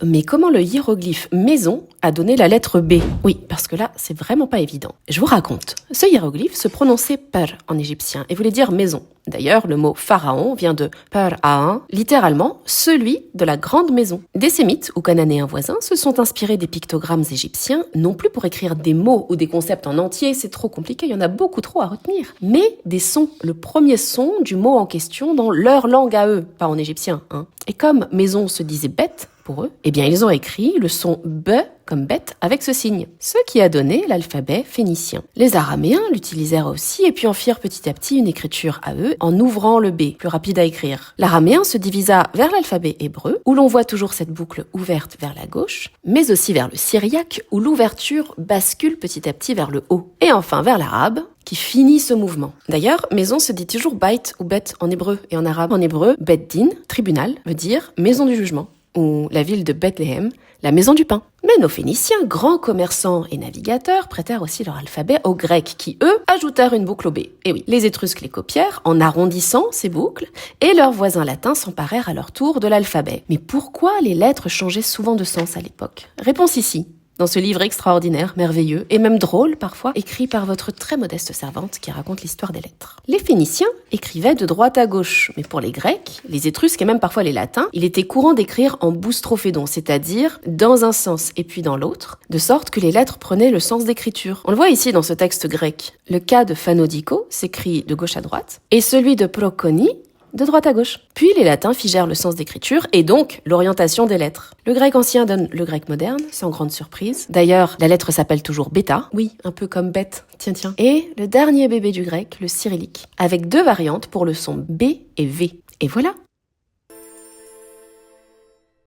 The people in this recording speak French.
mais comment le hiéroglyphe maison a donné la lettre B? Oui, parce que là, c'est vraiment pas évident. Je vous raconte. Ce hiéroglyphe se prononçait per en égyptien et voulait dire maison. D'ailleurs, le mot pharaon vient de per-a-un, littéralement celui de la grande maison. Des sémites ou cananéens voisins se sont inspirés des pictogrammes égyptiens, non plus pour écrire des mots ou des concepts en entier, c'est trop compliqué, il y en a beaucoup trop à retenir, mais des sons, le premier son du mot en question dans leur langue à eux, pas en égyptien. Et comme maison se disait bête, pour eux, eh bien ils ont écrit le son B comme bête avec ce signe, ce qui a donné l'alphabet phénicien. Les Araméens l'utilisèrent aussi et puis en firent petit à petit une écriture à eux en ouvrant le B, plus rapide à écrire. L'araméen se divisa vers l'alphabet hébreu, où l'on voit toujours cette boucle ouverte vers la gauche, mais aussi vers le syriaque, où l'ouverture bascule petit à petit vers le haut. Et enfin vers l'arabe, qui finit ce mouvement. D'ailleurs, maison se dit toujours bait ou bet en hébreu et en arabe. En hébreu, bet din, tribunal, veut dire maison du jugement, ou la ville de Bethléem, la maison du pain. Mais nos Phéniciens, grands commerçants et navigateurs, prêtèrent aussi leur alphabet aux Grecs, qui, eux, ajoutèrent une boucle au B. Et oui, les Étrusques les copièrent en arrondissant ces boucles, et leurs voisins latins s'emparèrent à leur tour de l'alphabet. Mais pourquoi les lettres changeaient souvent de sens à l'époque? Réponse ici. Dans ce livre extraordinaire, merveilleux, et même drôle parfois, écrit par votre très modeste servante qui raconte l'histoire des lettres. Les Phéniciens écrivaient de droite à gauche, mais pour les Grecs, les Étrusques et même parfois les Latins, il était courant d'écrire en boustrophédon, c'est-à-dire dans un sens et puis dans l'autre, de sorte que les lettres prenaient le sens d'écriture. On le voit ici dans ce texte grec. Le cas de Phanodico s'écrit de gauche à droite, et celui de Proconi de droite à gauche. Puis les latins figèrent le sens d'écriture et donc l'orientation des lettres. Le grec ancien donne le grec moderne, sans grande surprise. D'ailleurs, la lettre s'appelle toujours bêta, oui, un peu comme bête, tiens. Et le dernier bébé du grec, le cyrillique, avec deux variantes pour le son B et V. Et voilà.